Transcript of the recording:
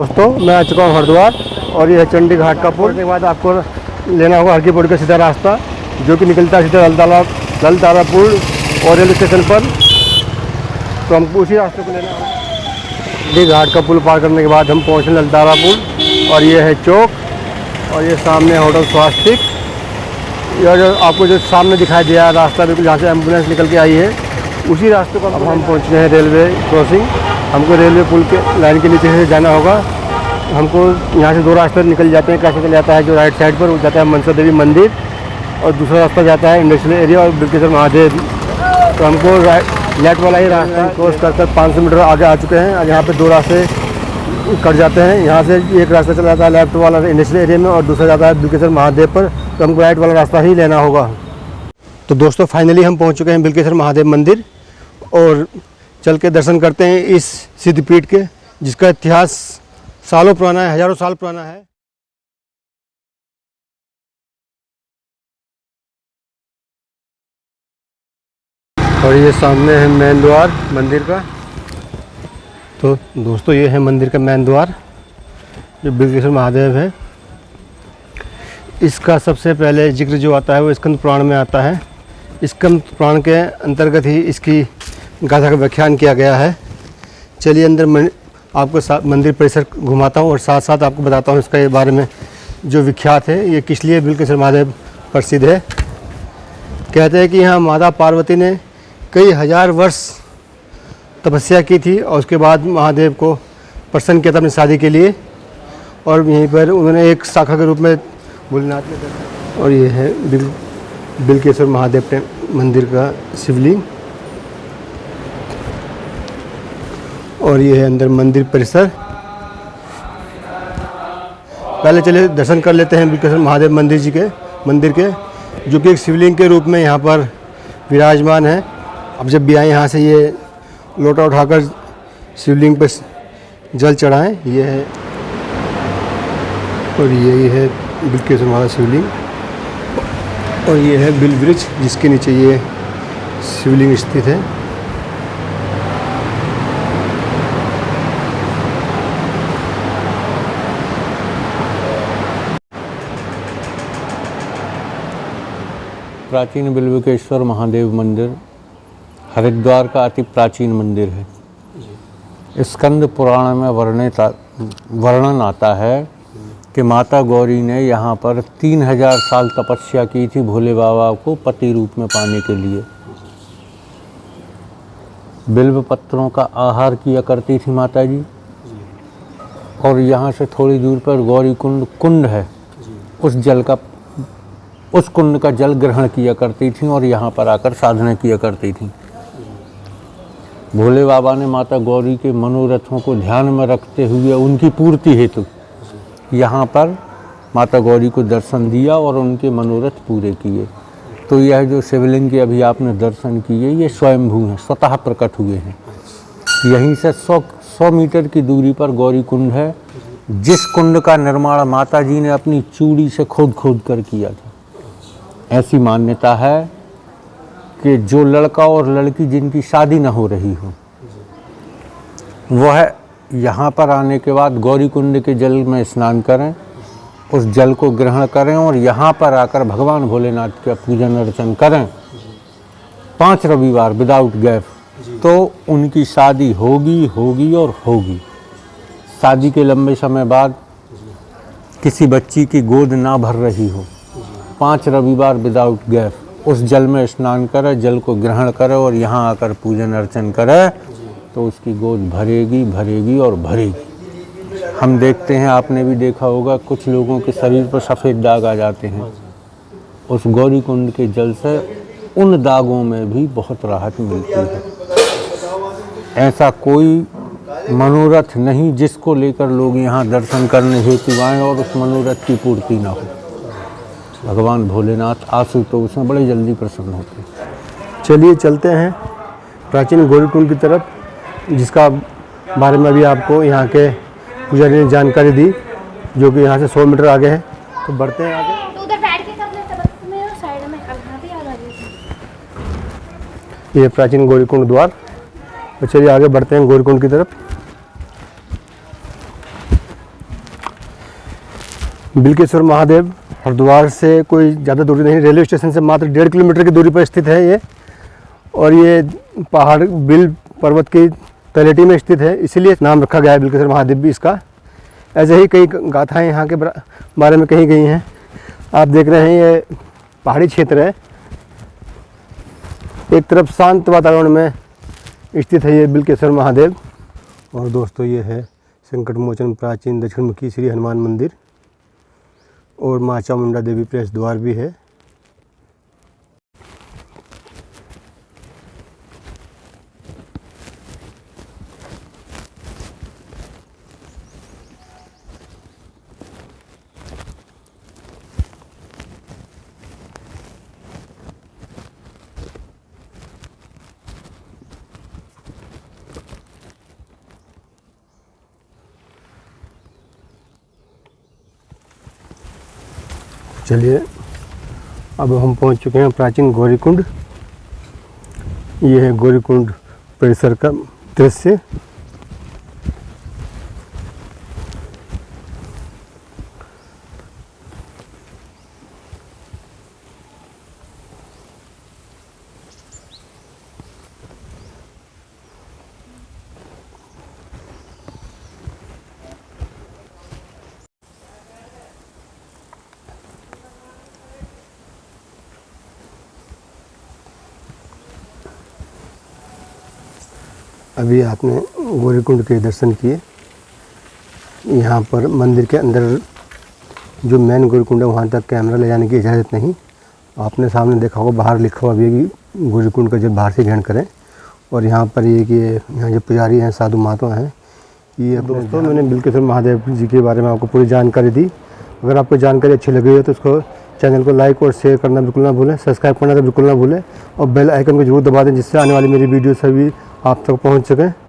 दोस्तों मैं आ चुका हूँ हरिद्वार और ये है चंडी घाट का पुल। के बाद आपको लेना होगा हरकी पौड़ी का सीधा रास्ता जो कि निकलता है सीधा ललतारा पुल और रेलवे स्टेशन पर। तो हमको उसी रास्ते को लेना होगा। चंडी घाट का पुल पार करने के बाद हम पहुँचे ललतारा पुल और ये है चौक और ये सामने होटल स्वास्तिक। यह जो आपको जो सामने दिखाई दिया है रास्ता बिल्कुल जहाँ से एम्बुलेंस निकल के आई है उसी रास्ते पर अब हम पहुँच गए हैं रेलवे क्रॉसिंग। हमको रेलवे पुल के लाइन के नीचे से जाना होगा। हमको यहाँ से दो रास्ते निकल जाते हैं। कैसे निकल जाता है जो राइट साइड पर वो जाता है मनसा देवी मंदिर और दूसरा रास्ता जाता है इंडस्ट्रियल एरिया और बिल्केश्वर महादेव। तो हमको लेफ्ट वाला ही रास्ता क्रॉस कर 500 मीटर आगे आ चुके हैं और यहाँ पे दो रास्ते कट जाते हैं। यहाँ से एक रास्ता चला जाता है लेफ्ट वाला इंडस्ट्रियल एरिया में और दूसरा जाता है बिल्केश्वर महादेव पर। तो हमको राइट वाला रास्ता ही लेना होगा। तो दोस्तों फाइनली हम पहुँच चुके हैं बिल्केश्वर महादेव मंदिर और चल के दर्शन करते हैं इस सिद्धपीठ के जिसका इतिहास सालों पुराना है, हज़ारों साल पुराना है। और ये सामने है मेन द्वार मंदिर का। तो दोस्तों ये है मंदिर का मेन द्वार जो बिल्केश्वर महादेव है। इसका सबसे पहले जिक्र जो आता है वो स्कंद पुराण में आता है। स्कंद पुराण के अंतर्गत ही इसकी गाथा का व्याख्यान किया गया है। चलिए अंदर आपको मंदिर परिसर घुमाता हूँ और साथ साथ आपको बताता हूँ इसके बारे में जो विख्यात है ये किस लिए बिल्केश्वर महादेव प्रसिद्ध है। कहते हैं कि यहाँ माता पार्वती ने कई हजार वर्ष तपस्या की थी और उसके बाद महादेव को प्रसन्न किया था अपनी शादी के लिए और यहीं पर उन्होंने एक शाखा के रूप में भोलेनाथ में। और ये है बिल्केश्वर महादेव मंदिर का शिवलिंग और ये है अंदर मंदिर परिसर। पहले चलिए दर्शन कर लेते हैं बिल्केश्वर महादेव मंदिर के जो कि एक शिवलिंग के रूप में यहाँ पर विराजमान है। अब जब भी आए यहाँ से ये लोटा उठाकर शिवलिंग पर जल चढ़ाएं। ये है और ये है बिल्केश्वर महादेव शिवलिंग और ये है बिल वृक्ष जिसके नीचे ये शिवलिंग स्थित है। प्राचीन बिल्वकेश्वर महादेव मंदिर हरिद्वार का अति प्राचीन मंदिर है। स्कंद पुराण में वर्णन आता है कि माता गौरी ने यहाँ पर 3000 साल तपस्या की थी भोले बाबा को पति रूप में पाने के लिए। बिल्व पत्रों का आहार किया करती थी माता जी और यहाँ से थोड़ी दूर पर गौरी कुंड है। उस कुंड का जल ग्रहण किया करती थी और यहाँ पर आकर साधना किया करती थी। भोले बाबा ने माता गौरी के मनोरथों को ध्यान में रखते हुए उनकी पूर्ति हेतु यहाँ पर माता गौरी को दर्शन दिया और उनके मनोरथ पूरे किए। तो यह जो शिवलिंग के अभी आपने दर्शन किए ये स्वयंभू हैं, स्वतः प्रकट हुए हैं। यहीं से 100 मीटर की दूरी पर गौरी कुंड है जिस कुंड का निर्माण माता जी ने अपनी चूड़ी से खोद कर किया था। ऐसी मान्यता है कि जो लड़का और लड़की जिनकी शादी न हो रही हो वह यहाँ पर आने के बाद गौरी कुंड के जल में स्नान करें, उस जल को ग्रहण करें और यहाँ पर आकर भगवान भोलेनाथ का पूजन अर्चन करें 5 रविवार विदाउट गैप, तो उनकी शादी होगी और होगी। शादी के लंबे समय बाद किसी बच्ची की गोद ना भर रही हो 5 रविवार विदाउट गैप उस जल में स्नान करे, जल को ग्रहण करे और यहाँ आकर पूजन अर्चन करे तो उसकी गोद भरेगी और भरेगी। हम देखते हैं, आपने भी देखा होगा, कुछ लोगों के शरीर पर सफ़ेद दाग आ जाते हैं। उस गौरी कुंड के जल से उन दागों में भी बहुत राहत मिलती है। ऐसा कोई मनोरथ नहीं जिसको लेकर लोग यहाँ दर्शन करने हेतु आएँ और उस मनोरथ की पूर्ति ना हो। भगवान भोलेनाथ आशुतोष में बड़े जल्दी प्रसन्न होते हैं। चलिए चलते हैं प्राचीन गौरी कुंड की तरफ जिसका बारे में अभी आपको यहाँ के पुजारी ने जानकारी दी जो कि यहाँ से 100 मीटर आगे है। तो बढ़ते हैं आगे। तो उधर बैठ के कर लेते हैं साइड में भी आ ये प्राचीन गौरी कुंड द्वार। तो चलिए आगे बढ़ते हैं गौरी कुंड की तरफ। बिलकेश्वर महादेव हरिद्वार से कोई ज़्यादा दूरी नहीं, रेलवे स्टेशन से मात्र 1.5 किलोमीटर की दूरी पर स्थित है ये। और ये पहाड़ बिल पर्वत की तलहटी में स्थित है, इसीलिए नाम रखा गया है बिलकेश्वर महादेव भी इसका। ऐसे ही कई गाथाएं यहाँ के बारे में कही गई हैं। आप देख रहे हैं ये पहाड़ी क्षेत्र है, एक तरफ शांत वातावरण में स्थित है ये बिलकेश्वर महादेव। और दोस्तों ये है संकट मोचन प्राचीन दक्षिण मुखी श्री हनुमान मंदिर, और माँ चामुंडा देवी प्रवेश द्वार भी है। चलिए अब हम पहुंच चुके हैं प्राचीन गौरीकुंड। ये है गौरीकुंड परिसर का दृश्य। अभी आपने गौरीकुंड के दर्शन किए। यहाँ पर मंदिर के अंदर जो मेन गौरीकुंड है वहाँ तक कैमरा ले जाने की इजाज़त नहीं। आपने सामने देखा होगा बाहर लिखा हुआ भी है कि गौरीकुंड का जब बाहर से ग्रहण करें। और यहाँ पर ये कि यहाँ जो पुजारी हैं, साधु महात्मा हैं, ये दोस्तों मैंने बिलकेश्वर महादेव जी के बारे में आपको पूरी जानकारी दी। अगर आपको जानकारी अच्छी लगी हो तो उसको चैनल को लाइक और शेयर करना बिल्कुल ना भूलें, सब्सक्राइब करना तो बिल्कुल ना भूलें, और बेल आइकन को जरूर दबा दें जिससे आने वाली मेरी वीडियो सभी आप तक पहुंच सकें।